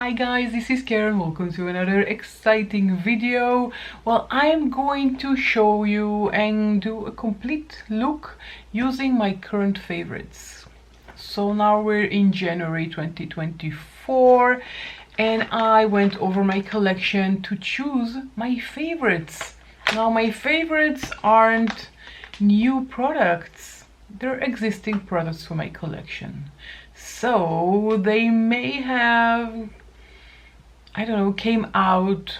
Hi guys, this is Karen. Welcome to another exciting video. Well, I'm going to show you and do a complete look using my current favorites. So now we're in January 2024 and I went over my collection to choose my favorites. Now my favorites aren't new products, they're existing products for my collection. So they may have, I don't know, came out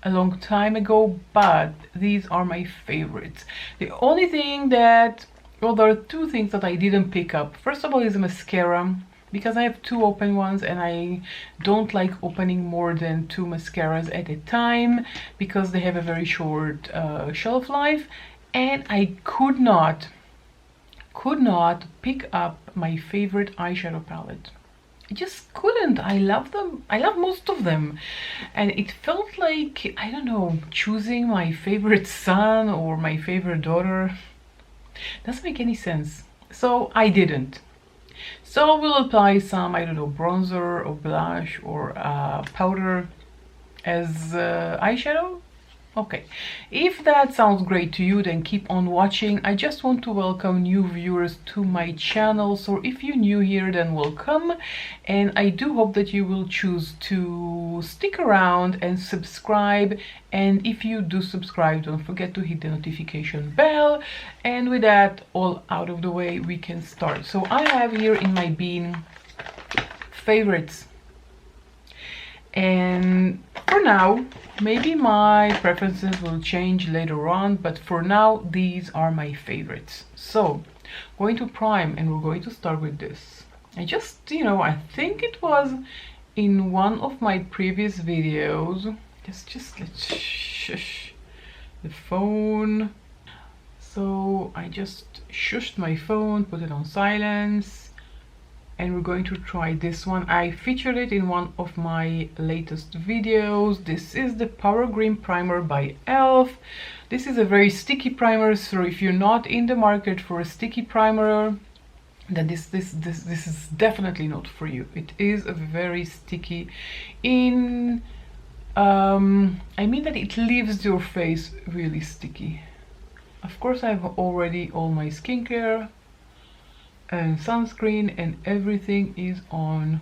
a long time ago, but these are my favorites. The only thing that, well, there are two things that I didn't pick up. First of all is a mascara, because I have two open ones and I don't like opening more than two mascaras at a time because they have a very short shelf life, and I could not pick up my favorite eyeshadow palette. I just couldn't. I love them. I love most of them. And it felt like, I don't know, choosing my favorite son or my favorite daughter. Doesn't make any sense. So I didn't. So we'll apply some, I don't know, bronzer or blush or powder as eyeshadow. Okay, if that sounds great to you, then keep on watching. I just want to welcome new viewers to my channel, so if you're new here, then welcome, and I do hope that you will choose to stick around and subscribe. And if you do subscribe, don't forget to hit the notification bell. And with that all out of the way, we can start. So I have here in my bin favorites, and for now, maybe my preferences will change later on, but for now these are my favorites. So going to prime, and we're going to start with this. I just, I think it was in one of my previous videos. Let's shush the phone. So I just shushed my phone, put it on silence, and we're going to try this one. I featured it in one of my latest videos. This is the Power Green Primer by e.l.f. This is a very sticky primer, so if you're not in the market for a sticky primer, then this is definitely not for you. It is a very sticky I mean that it leaves your face really sticky. Of course, I have already all my skincare and sunscreen and everything is on,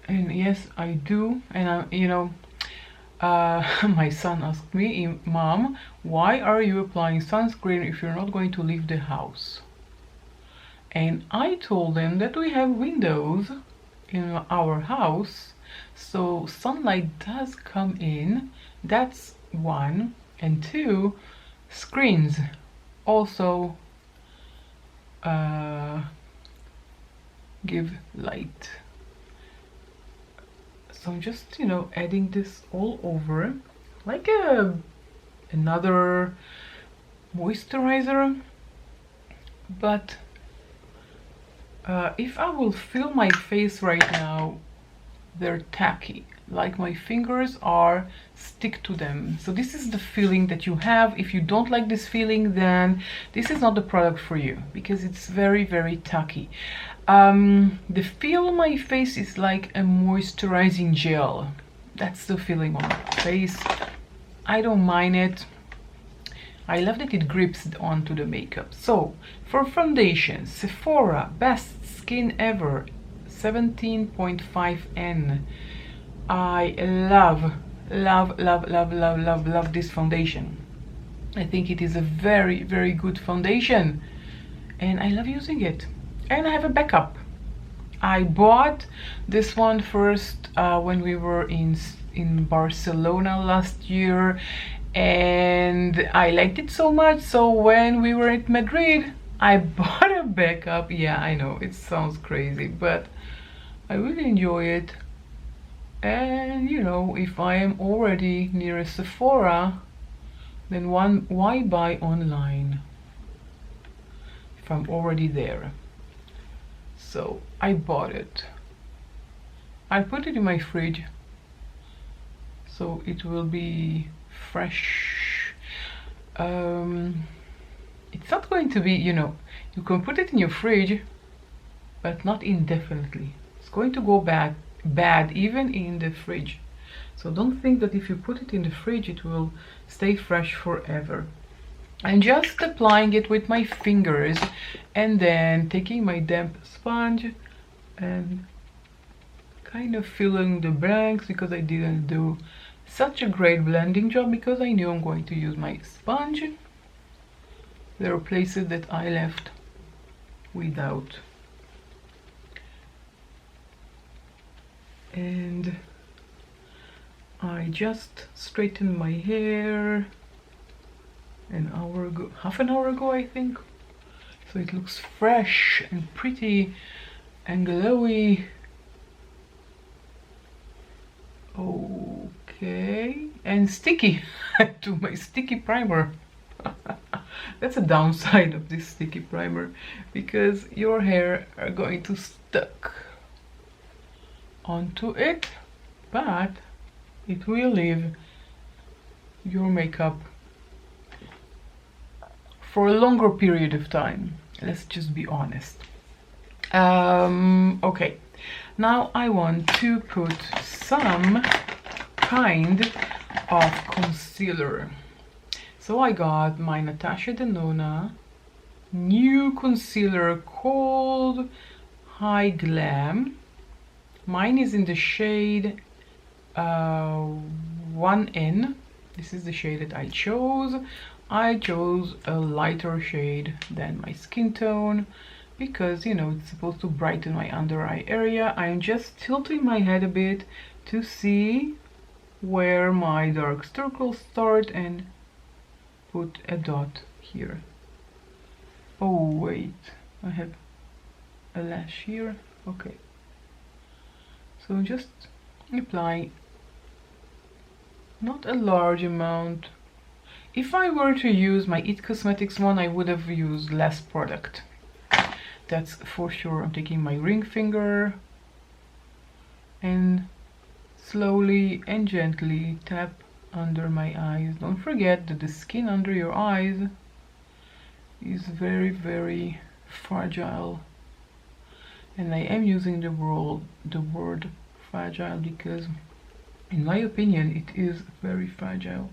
and yes, I do. And my son asked me, Mom, why are you applying sunscreen if you're not going to leave the house? And I told him that we have windows in our house, so sunlight does come in. That's one. And two, screens also give light. So I'm just adding this all over like another moisturizer, but if I will feel my face right now, they're tacky, like my fingers are stick to them. So this is the feeling that you have. If you don't like this feeling, then this is not the product for you, because it's very, very tacky. The feel on my face is like a moisturizing gel. That's the feeling on my face. I don't mind it. I love that it grips onto the makeup. So for foundation, Sephora Best Skin Ever 17.5N. I love this foundation. I think it is a very, very good foundation, and I love using it. And I have a backup. I bought this one first when we were in Barcelona last year, and I liked it so much, so when we were at Madrid, I bought a backup. Yeah, I know it sounds crazy, but I really enjoy it. And if I am already near a Sephora, then why buy online if I'm already there? So I bought it. I put it in my fridge, so it will be fresh. It's not going to be, you can put it in your fridge, but not indefinitely. It's going to go bad even in the fridge. So don't think that if you put it in the fridge it will stay fresh forever. I'm just applying it with my fingers and then taking my damp sponge and kind of filling the blanks, because I didn't do such a great blending job because I knew I'm going to use my sponge. There are places that I left without. And I just straightened my hair an hour ago, half an hour ago I think, so it looks fresh and pretty and glowy. Okay, and sticky to my sticky primer. That's a downside of this sticky primer, because your hair are going to stuck onto it, but it will leave your makeup for a longer period of time. Let's just be honest. Okay, now I want to put some kind of concealer. So I got my Natasha Denona new concealer called High Glam. Mine is in the shade 1N. This is the shade that I chose. I chose a lighter shade than my skin tone because, you know, it's supposed to brighten my under eye area. I'm just tilting my head a bit to see where my dark circles start and put a dot here. Oh wait, I have a lash here. Okay, so just apply not a large amount. If I were to use my IT Cosmetics one, I would have used less product, that's for sure. I'm taking my ring finger and slowly and gently tap under my eyes. Don't forget that the skin under your eyes is very, very fragile, and I am using the word fragile because in my opinion it is very fragile.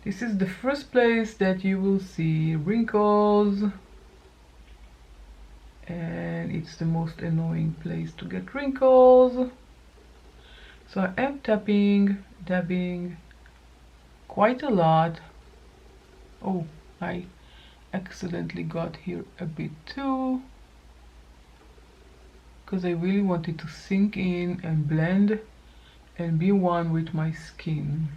This is the first place that you will see wrinkles, and it's the most annoying place to get wrinkles. So I am dabbing quite a lot. Oh, I accidentally got here a bit too, because I really wanted to sink in and blend and be one with my skin.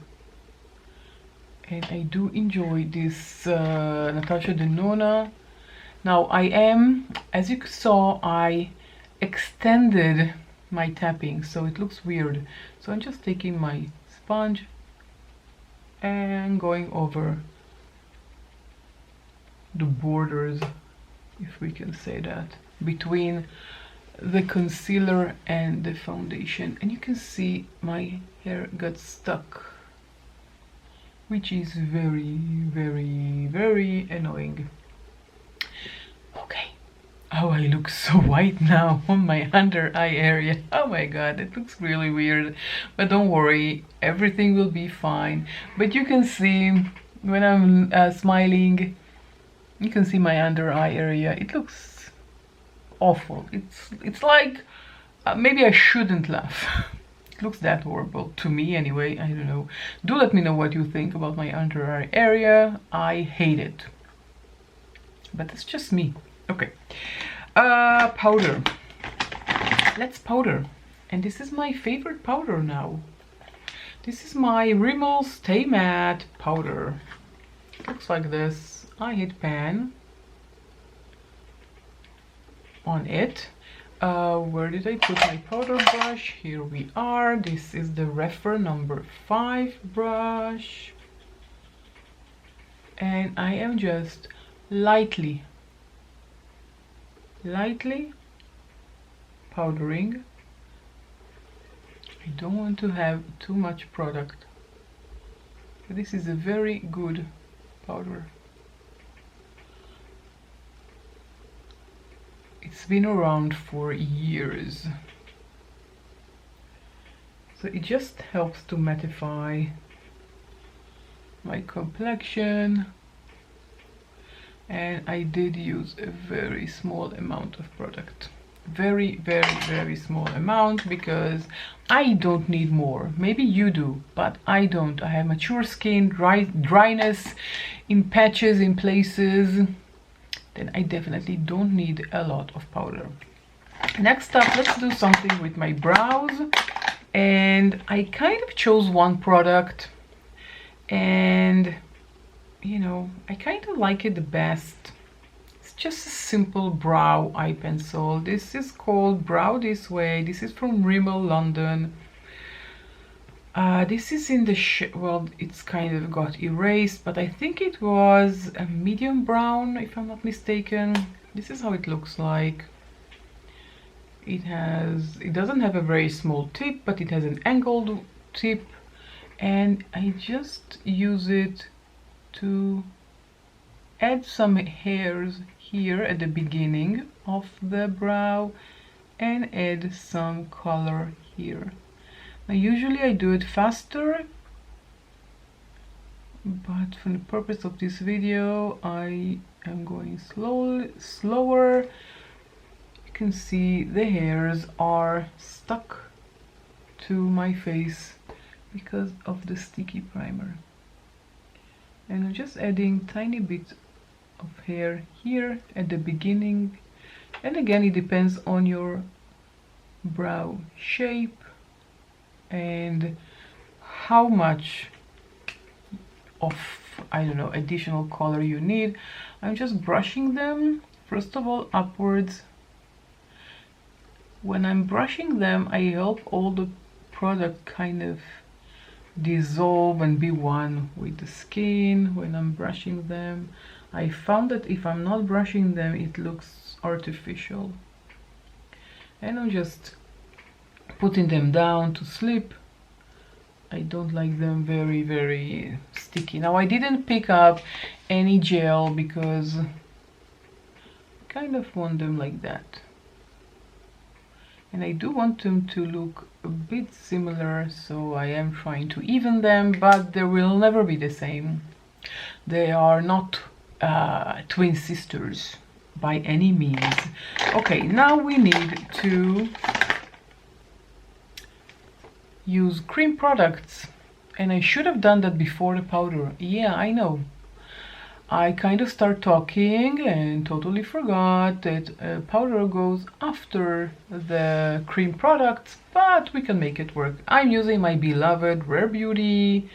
And I do enjoy this Natasha Denona. Now I am, as you saw, I extended my tapping, so it looks weird. So I'm just taking my sponge and going over the borders, if we can say that, between the concealer and the foundation. And you can see my hair got stuck, which is very, very, very annoying. Okay. Oh, I look so white now on my under eye area. Oh my god, it looks really weird. But don't worry, everything will be fine. But you can see when I'm smiling, you can see my under eye area. It looks awful. It's like maybe I shouldn't laugh. It looks that horrible to me anyway. I don't know. Do let me know what you think about my under eye area. I hate it, but it's just me. Okay, powder. Let's powder. And this is my favorite powder now. This is my Rimmel Stay Matte powder. It looks like this. I hit pan on it. Where did I put my powder brush? Here we are. This is the Rephr number 5 brush. And I am just lightly powdering. I don't want to have too much product. This is a very good powder. It's been around for years. So it just helps to mattify my complexion. And I did use a very small amount of product. Very, very, very small amount, because I don't need more. Maybe you do, but I don't. I have mature skin, dryness in patches, in places. Then I definitely don't need a lot of powder. Next up, let's do something with my brows. And I kind of chose one product, and you know, I kind of like it the best. It's just a simple brow eye pencil. This is called Brow This Way. This is from Rimmel London. This is in the well, it's kind of got erased, but I think it was a medium brown, if I'm not mistaken. This is how it looks like. It doesn't have a very small tip, but it has an angled tip, and I just use it to add some hairs here at the beginning of the brow and add some color here. Now usually I do it faster, but for the purpose of this video I am going slower. You can see the hairs are stuck to my face because of the sticky primer. And I'm just adding tiny bits of hair here at the beginning, and again it depends on your brow shape and how much of, I don't know, additional color you need. I'm just brushing them first of all upwards. When I'm brushing them, I help all the product kind of dissolve and be one with the skin when I'm brushing them. I found that if I'm not brushing them, it looks artificial. And I'm just putting them down to sleep. I don't like them very, very sticky. Now I didn't pick up any gel because I kind of want them like that. And I do want them to look a bit similar, so I am trying to even them, but they will never be the same. They are not twin sisters by any means. Okay, now we need to use cream products, and I should have done that before the powder. Yeah, I know. I kind of start talking and totally forgot that powder goes after the cream products, but we can make it work. I'm using my beloved Rare Beauty,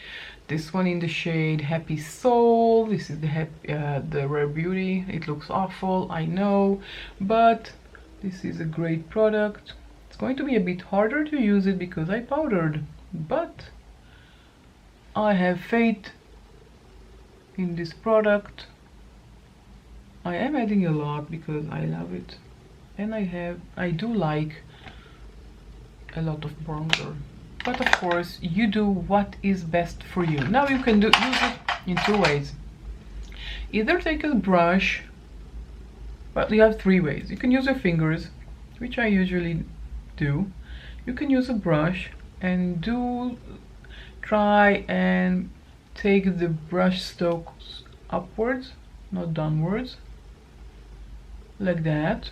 this one in the shade Happy Soul. This is the Rare Beauty. It looks awful, I know, but this is a great product. It's going to be a bit harder to use it because I powdered, but I have faith in this product. I am adding a lot because I love it, and I do like a lot of bronzer, but of course you do what is best for you. Now you can use it in two ways. Either take a brush, but you have three ways. You can use your fingers, which I usually do. You can use a brush and try and take the brush strokes upwards, not downwards, like that.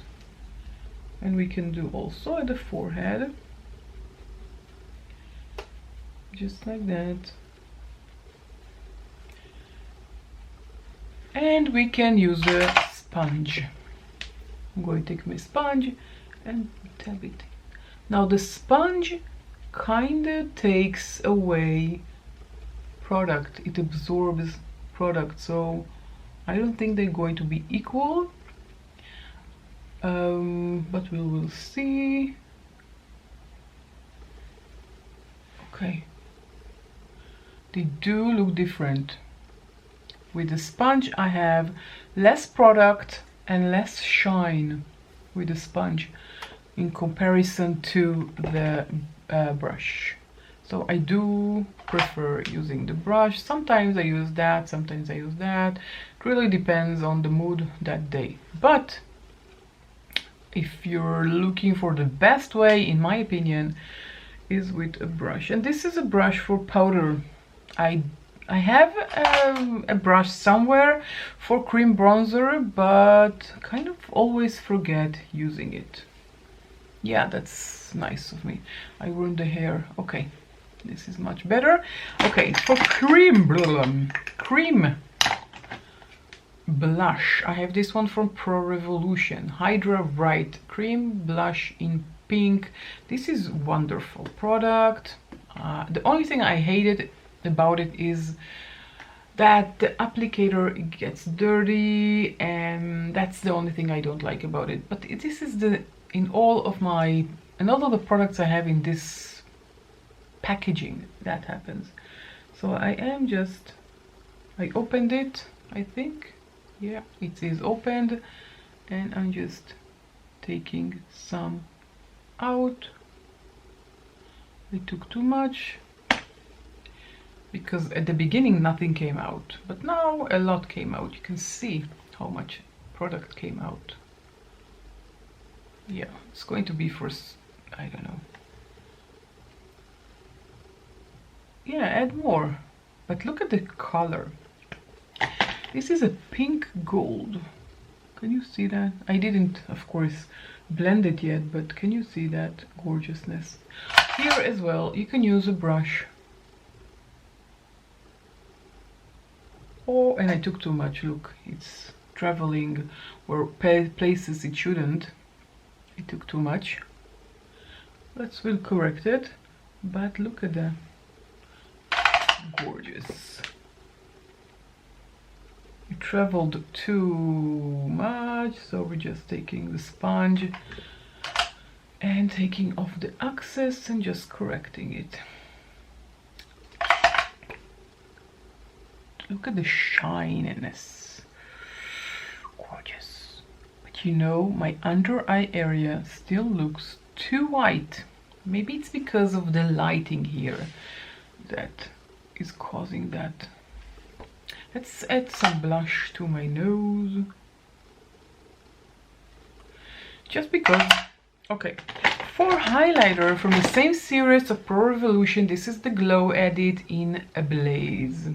And we can do also at the forehead, just like that. And we can use a sponge. I'm going to take my sponge and tap it. Now the sponge kind of takes away product, it absorbs product, so I don't think they're going to be equal, but we will see. Okay, they do look different. With the sponge I have less product and less shine with the sponge in comparison to the brush. So I do prefer using the brush. Sometimes I use that, sometimes I use that. It really depends on the mood that day. But if you're looking for the best way, in my opinion, is with a brush, and this is a brush for powder. I have a brush somewhere for cream bronzer, but kind of always forget using it. Yeah, that's nice of me. I ruined the hair. Okay, this is much better. Okay, for cream blush, I have this one from Pro Revolution, Hydra Bright Cream Blush in pink. This is wonderful product. The only thing I hated about it is that the applicator gets dirty, and that's the only thing I don't like about it. But this is in all of the products I have in this packaging that happens. So I opened it, I think. Yeah, it is opened, and I'm just taking some out. I took too much because at the beginning nothing came out, but now a lot came out. You can see how much product came out. Yeah, it's going to be for, I don't know. Yeah, add more, but look at the color. This is a pink gold. Can you see that? I didn't, of course, blend it yet, but can you see that gorgeousness? Here as well, you can use a brush. Oh, and I took too much. Look, it's traveling or places it shouldn't. I took too much. We'll correct it, but look at that. Gorgeous. It traveled too much, so we're just taking the sponge and taking off the excess and just correcting it. Look at the shininess. Gorgeous. But you know, my under eye area still looks too white. Maybe it's because of the lighting here that is causing that. Let's add some blush to my nose. Just because. Okay, for highlighter from the same series of Pro Revolution, this is the Glow Edit in Ablaze.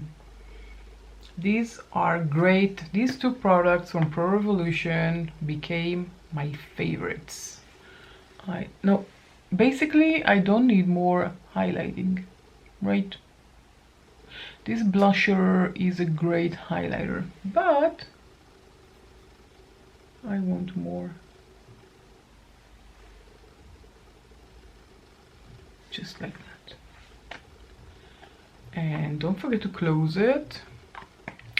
These are great. These two products from Pro Revolution became my favorites. Basically I don't need more highlighting, right? This blusher is a great highlighter, but I want more. Just like that. And don't forget to close it.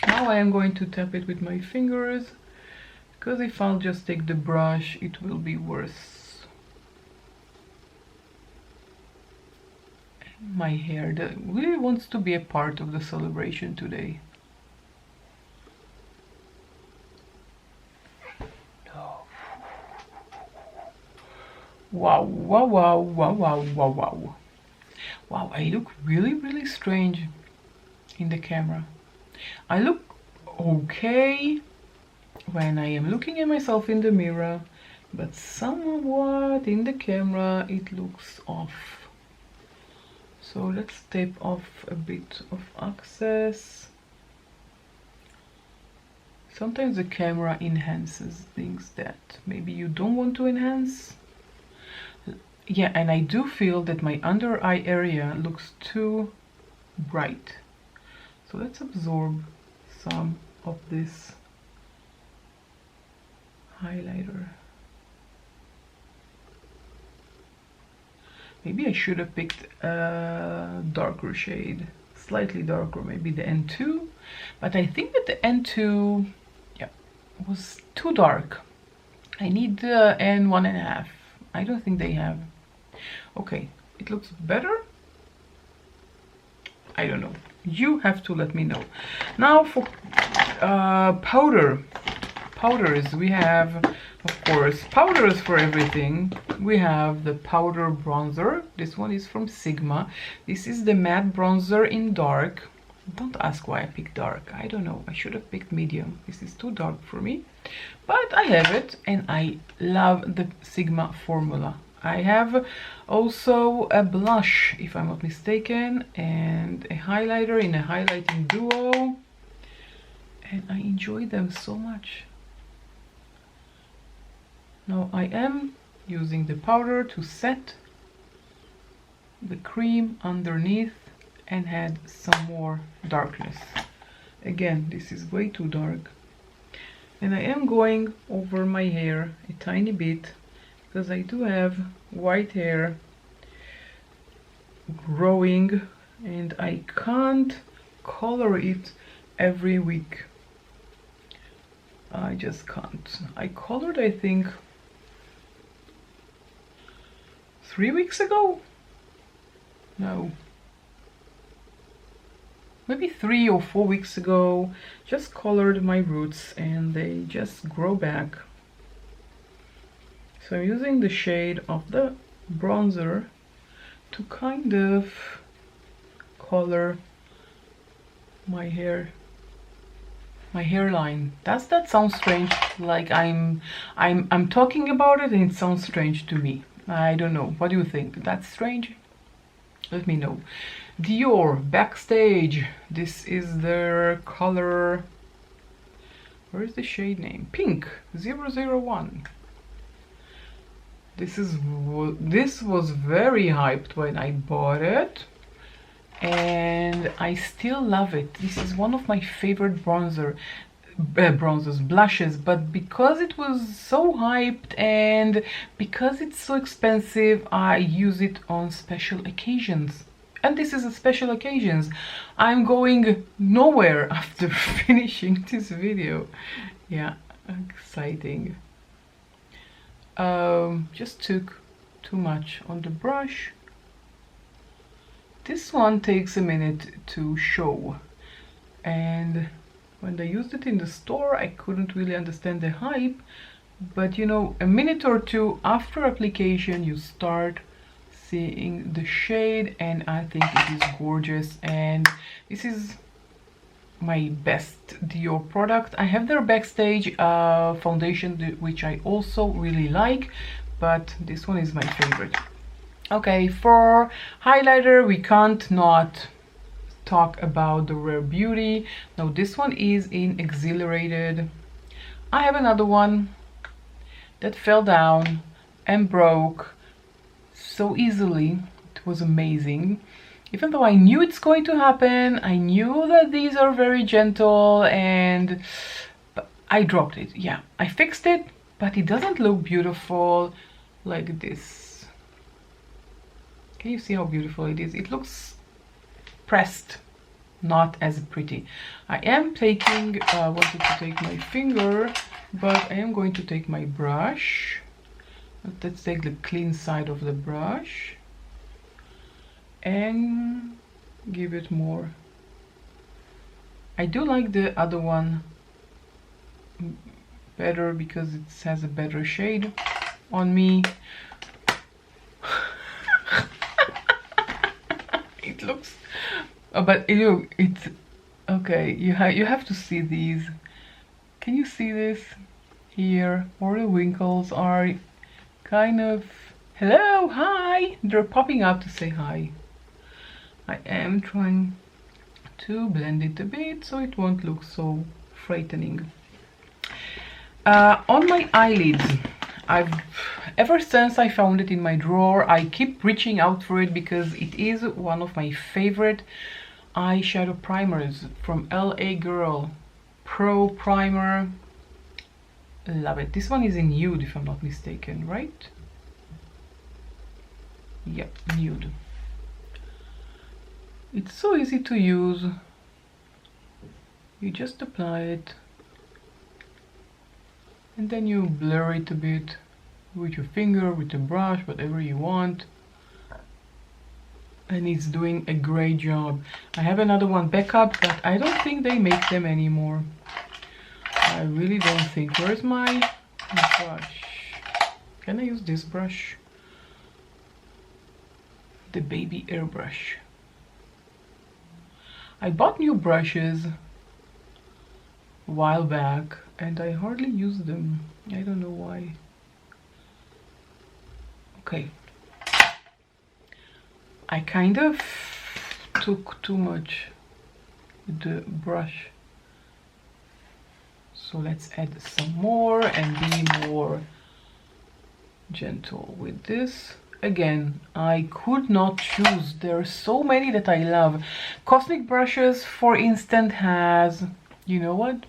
Now I am going to tap it with my fingers, because if I'll just take the brush, it will be worse. My hair that really wants to be a part of the celebration today. Wow, wow, wow, wow, wow, wow, wow. Wow, I look really, really strange in the camera. I look okay when I am looking at myself in the mirror, but somewhat in the camera it looks off. So let's tape off a bit of excess. Sometimes the camera enhances things that maybe you don't want to enhance. Yeah, and I do feel that my under eye area looks too bright. So let's absorb some of this highlighter. Maybe I should have picked a darker shade, slightly darker, maybe the N2, but I think that the N2, yeah, was too dark. I need the N1.5. I don't think they have. Okay, it looks better. I don't know. You have to let me know. Now for powders, we have, of course, powders for everything. We have the powder bronzer. This one is from Sigma. This is the matte bronzer in dark. Don't ask why I picked dark. I don't know. I should have picked medium. This is too dark for me. But I have it, and I love the Sigma formula. I have also a blush, if I'm not mistaken, and a highlighter in a highlighting duo, and I enjoy them so much. Now I am using the powder to set the cream underneath and add some more darkness. Again, this is way too dark. And I am going over my hair a tiny bit because I do have white hair growing and I can't color it every week. I just can't. I colored, I think, 3 weeks ago? No. Maybe 3 or 4 weeks ago, just colored my roots and they just grow back. So I'm using the shade of the bronzer to kind of color my hair, my hairline. Does that sound strange? Like I'm talking about it and it sounds strange to me. I don't know. What do you think? That's strange? Let me know. Dior Backstage. This is their color. Where is the shade name? Pink 001. This was very hyped when I bought it, and I still love it. This is one of my favorite blushes, but because it was so hyped and because it's so expensive, I use it on special occasions. And this is a special occasions. I'm going nowhere after finishing this video. Yeah, exciting. Just took too much on the brush. This one takes a minute to show, and when I used it in the store I couldn't really understand the hype, but you know, a minute or two after application you start seeing the shade, and I think it is gorgeous. And this is my best Dior product. I have their Backstage foundation, which I also really like, but this one is my favorite. Okay, for highlighter we can't not talk about the Rare Beauty. Now this one is in Exhilarated. I have another one that fell down and broke so easily. It was amazing. Even though I knew it's going to happen, I knew that these are very gentle, and I dropped it. Yeah, I fixed it, but it doesn't look beautiful like this. Can you see how beautiful it is? It looks pressed, not as pretty. I am taking, wanted to take my finger, but I am going to take my brush. Let's take the clean side of the brush and give it more. I do like the other one better because it has a better shade on me. It looks, but it's okay. You have to see these. Can you see this here? All the wrinkles are kind of, hello, hi, they're popping up to say hi. I am trying to blend it a bit so it won't look so frightening. On my eyelids, ever since I found it in my drawer, I keep reaching out for it because it is one of my favorite eyeshadow primers from LA Girl Pro Primer. Love it. This one is in nude, if I'm not mistaken, right? Yep, nude. It's so easy to use. You just apply it and then you blur it a bit with your finger, with a brush, whatever you want, and it's doing a great job. I have another one backup, but I don't think they make them anymore. I really don't think. Where's my brush? Can I use this brush? The baby airbrush. I bought new brushes a while back and I hardly use them. I don't know why. Okay, I kind of took too much with the brush, so let's add some more and be more gentle with this. Again, I could not choose. There are so many that I love. Cosmic Brushes, for instance, has, you know what?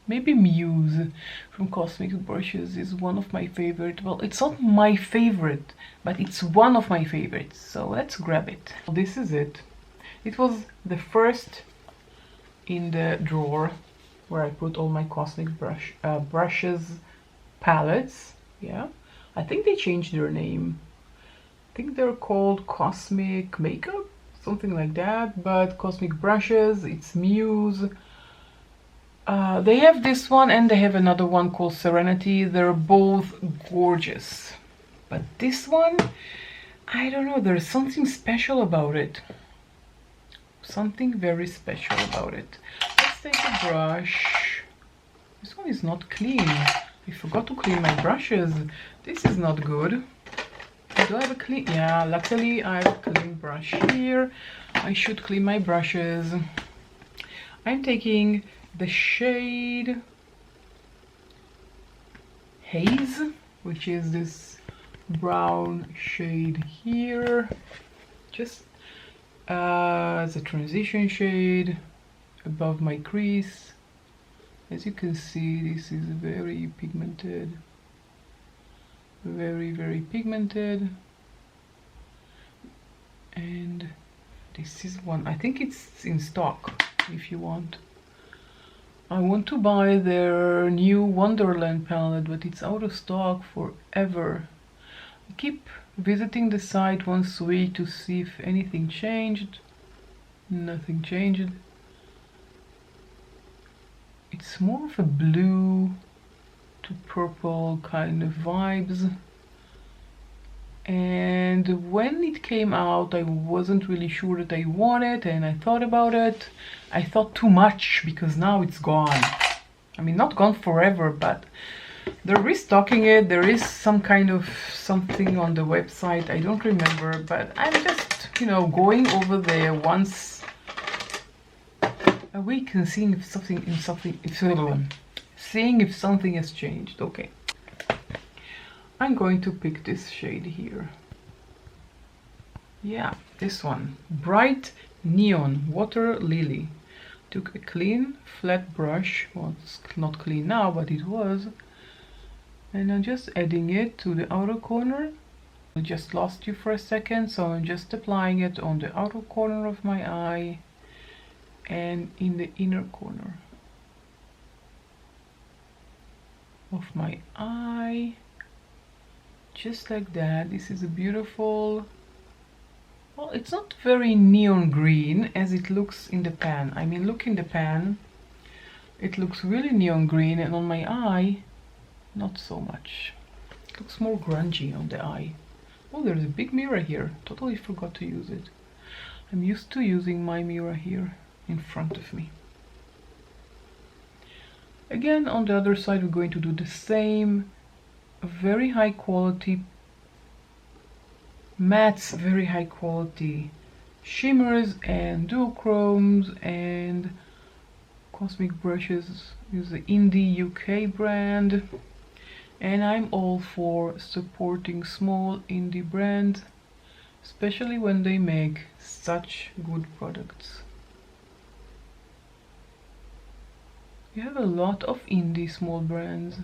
Maybe Muse from Cosmic Brushes is one of my favorite. Well, it's not my favorite, but it's one of my favorites. So let's grab it. This is it. It was the first in the drawer where I put all my Cosmic Brushes palettes. Yeah, I think they changed their name. I think they're called Cosmic Makeup, something like that, but Cosmic Brushes, it's Muse. They have this one and they have another one called Serenity. They're both gorgeous. But this one, I don't know, there's something special about it. Something very special about it. Let's take a brush. This one is not clean. I forgot to clean my brushes. This is not good. Do I have a clean? Yeah, luckily I have a clean brush here. I should clean my brushes. I'm taking the shade Haze, which is this brown shade here, just as a transition shade above my crease. As you can see, this is very pigmented, very pigmented. And this is one, I think it's in stock if you want. I want to buy their new Wonderland palette, but it's out of stock forever. I keep visiting the site once a week to see if anything changed. Nothing changed. It's more of a blue to purple kind of vibes. And when it came out, I wasn't really sure that I want it, and I thought about it. I thought too much because now it's gone. I mean, not gone forever, but they're restocking it. There is some kind of something on the website, I don't remember, but I'm just, you know, going over there once a week and seeing if something has changed. Okay, I'm going to pick this shade here. Yeah, this one, Bright Neon Water Lily. Took a clean flat brush. Well, it's not clean now, but it was, and I'm just adding it to the outer corner. I just lost you for a second, so I'm just applying it on the outer corner of my eye and in the inner corner of my eye, just like that. This is a beautiful, well, it's not very neon green as it looks in the pan. I mean, look in the pan, it looks really neon green, and on my eye not so much. It looks more grungy on the eye. Oh, there's a big mirror here. Totally forgot to use it. I'm used to using my mirror here in front of me. Again, on the other side, we're going to do the same. Very high quality mattes, very high quality shimmers and duochromes, and Cosmic Brushes is the indie UK brand, and I'm all for supporting small indie brands, especially when they make such good products. You have a lot of indie small brands.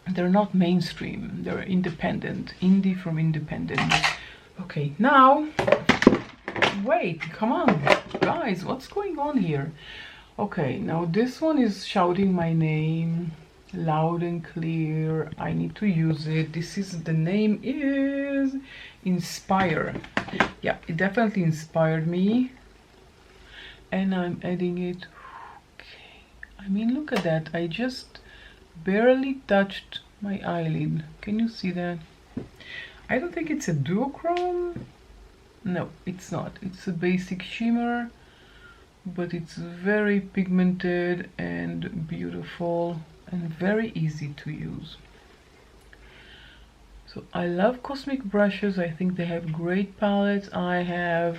They're not mainstream, they're independent. Indie from independent. Okay, now, wait, come on, guys, what's going on here? Okay, now this one is shouting my name loud and clear. I need to use it. This is, the name is Inspire. Yeah, it definitely inspired me. And I'm adding it. Okay, I mean, look at that. I just barely touched my eyelid. Can you see that? I don't think it's a duochrome. No, it's not. It's a basic shimmer, but it's very pigmented and beautiful and very easy to use. So I love Cosmic brushes. I think they have great palettes. I have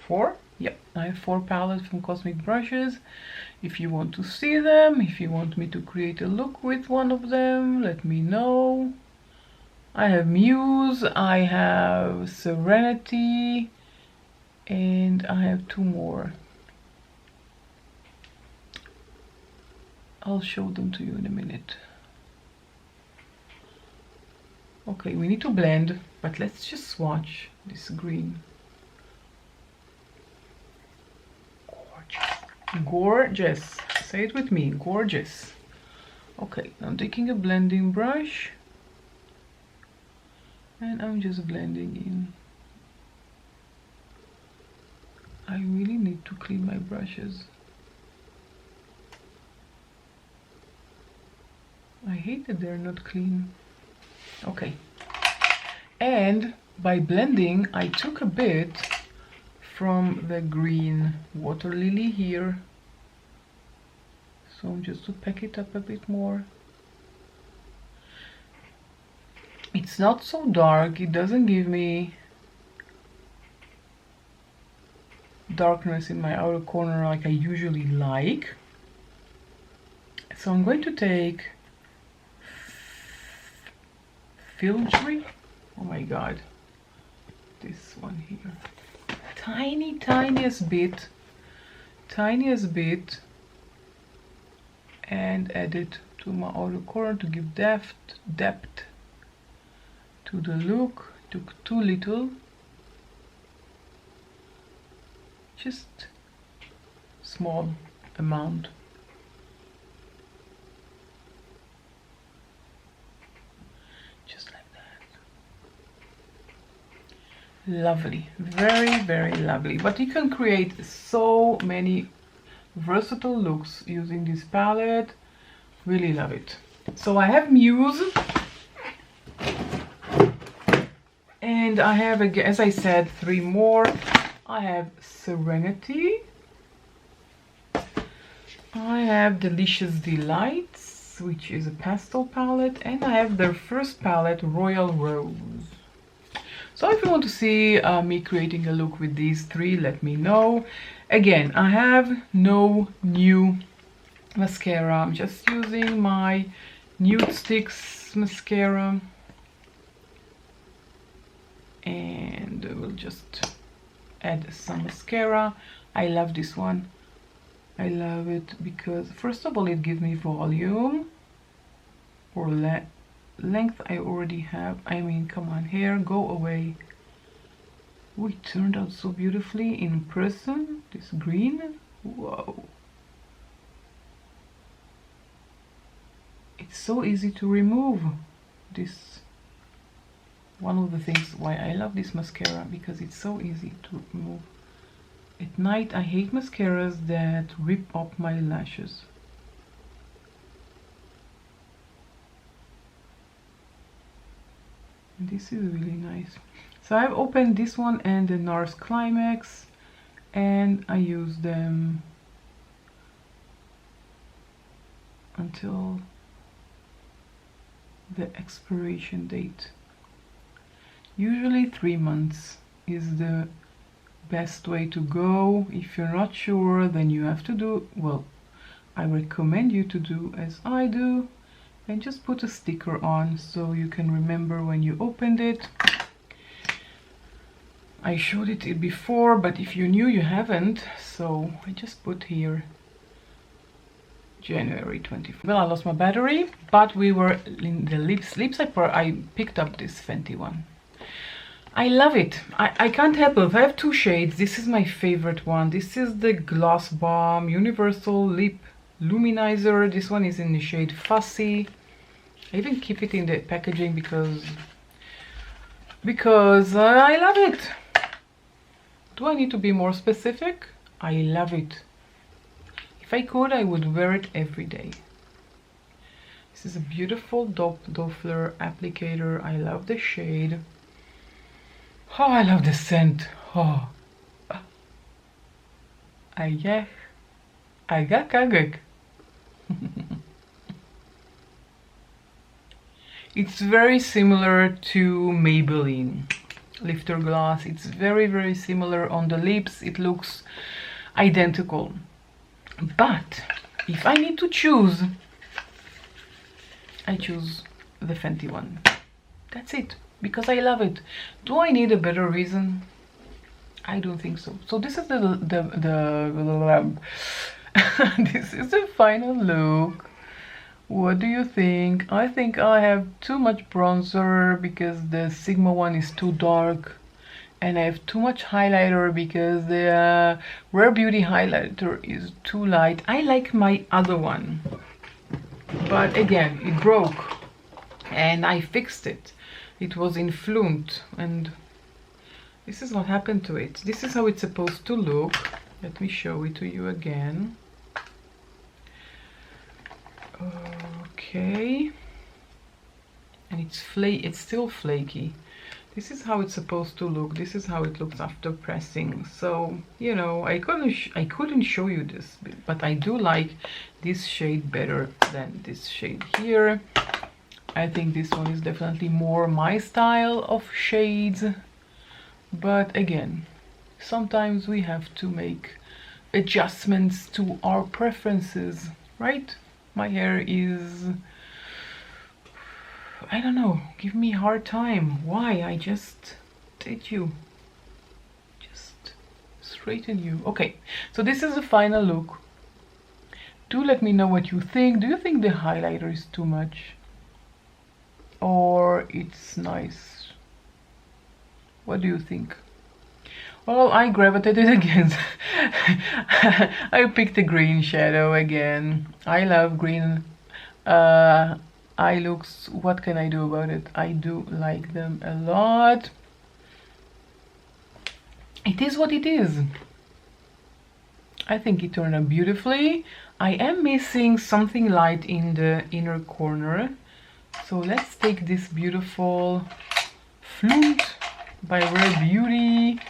4. Yep, I have 4 palettes from Cosmic brushes. If you want to see them, if you want me to create a look with one of them, let me know. I have Muse, I have Serenity, and I have 2 more. I'll show them to you in a minute. Okay, we need to blend, but let's just swatch this green. Gorgeous. Gorgeous. Say it with me, gorgeous. Okay, I'm taking a blending brush and I'm just blending in. I really need to clean my brushes. I hate that they're not clean. Okay. And by blending, I took a bit from the green water lily here. So just to pack it up a bit more. It's not so dark, it doesn't give me darkness in my outer corner like I usually like. So I'm going to take Filtry. Oh my god, this one here. Tiniest bit, and add it to my outer corner to give depth to the look. Took too little. Just small amount. Just like that. Lovely. Very lovely. But you can create so many versatile looks using this palette. Really love it. So I have Muse. And I have, as I said, 3 more. I have Serenity. I have Delicious Delights, which is a pastel palette. And I have their first palette, Royal Rose. So if you want to see me creating a look with these 3, let me know. Again, I have no new mascara. I'm just using my Nude Sticks mascara. And we'll just add some mascara. I love this one. I love it because first of all it gives me volume, or length I already have. I mean, come on, hair, go away. Oh, it turned out so beautifully in person, this green. Whoa, it's so easy to remove. This one of the things why I love this mascara, because it's so easy to remove. At night I hate mascaras that rip up my lashes. And this is really nice. So I've opened this one and the NARS Climax, and I use them until the expiration date. Usually 3 months is the best way to go. If you're not sure, then you have to do, well, I recommend you to do as I do and just put a sticker on so you can remember when you opened it. I showed it before, but if you're new, you haven't, so I just put here January 24th. Well, I lost my battery, but we were in the lips I picked up this Fenty one. I love it. I can't help it. I have 2 shades. This is my favorite one. This is the Gloss Bomb Universal Lip Luminizer. This one is in the shade Fussy. I even keep it in the packaging because I love it. Do I need to be more specific? I love it. If I could, I would wear it every day. This is a beautiful Doppler applicator. I love the shade. Oh, I love the scent. Oh. Agak. It's very similar to Maybelline Lifter Gloss. It's very similar on the lips. It looks identical. But if I need to choose, I choose the Fenty one. That's it, because I love it. Do I need a better reason? I don't think so. So this is the this is the final look. What do you think? I think I have too much bronzer because the Sigma one is too dark, and I have too much highlighter because the Rare Beauty highlighter is too light. I like my other one, but again, it broke and I fixed it. It was influmed, and this is what happened to it. This is how it's supposed to look. Let me show it to you again. Okay, and it's still flaky. This is how it's supposed to look. This is how it looks after pressing. So, you know, I couldn't show you this, but I do like this shade better than this shade here. I think this one is definitely more my style of shades. But again, sometimes we have to make adjustments to our preferences, right? My hair is, I don't know, give me a hard time. Why? I just did you. Just straighten you. Okay, so this is the final look. Do let me know what you think. Do you think the highlighter is too much? Or it's nice? What do you think? Well, I gravitated against I picked the green shadow again. I love green eye looks. What can I do about it? I do like them a lot. It is what it is. I think it turned out beautifully. I am missing something light in the inner corner. So let's take this beautiful Flute by Rare Beauty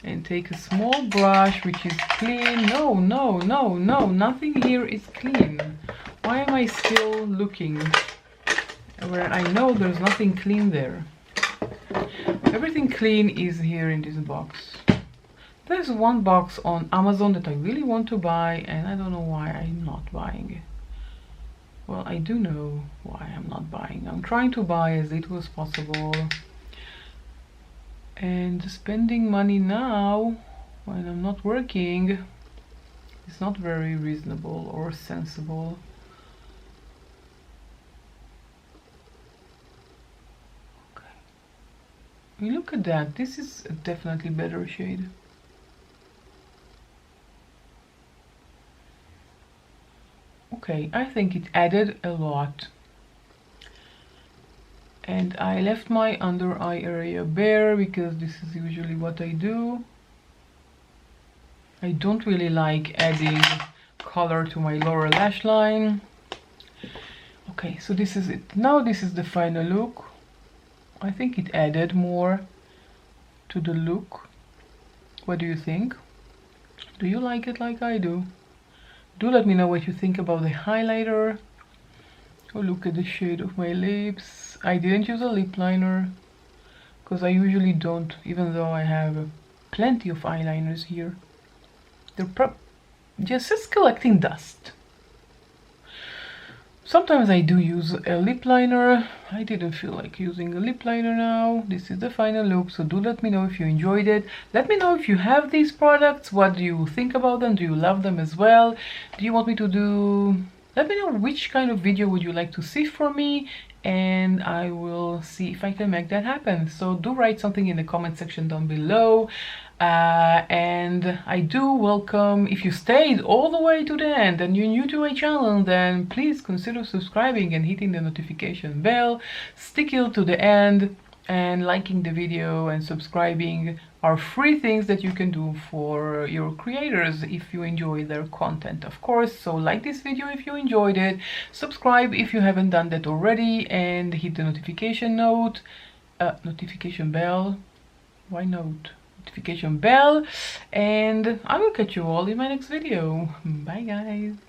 and take a small brush which is clean. No, nothing here is clean. Why am I still looking where I know there's nothing clean there? Everything clean is here in this box. There's one box on Amazon that I really want to buy, and I don't know why I'm not buying it. Well, I do know why I'm not buying. I'm trying to buy as little as possible. And spending money now when I'm not working is not very reasonable or sensible. Okay. Look at that. This is a definitely better shade. Okay, I think it added a lot. And I left my under eye area bare because this is usually what I do. I don't really like adding color to my lower lash line. Okay, so this is it. Now this is the final look. I think it added more to the look. What do you think? Do you like it like I do? Do let me know what you think about the highlighter. Oh, look at the shade of my lips. I didn't use a lip liner because I usually don't, even though I have plenty of eyeliners here. They're just collecting dust. Sometimes I do use a lip liner. I didn't feel like using a lip liner now. This is the final look, so do let me know if you enjoyed it. Let me know if you have these products. What do you think about them? Do you love them as well? Do you want me to do... Let me know which kind of video would you like to see from me, and I will see if I can make that happen. So do write something in the comment section down below. And I do welcome, if you stayed all the way to the end and you're new to my channel, then please consider subscribing and hitting the notification bell. Stick it to the end, and liking the video and subscribing are free things that you can do for your creators if you enjoy their content, of course. So like this video if you enjoyed it, subscribe if you haven't done that already, and hit the notification bell. Why note? Notification bell, and I will catch you all in my next video. Bye guys.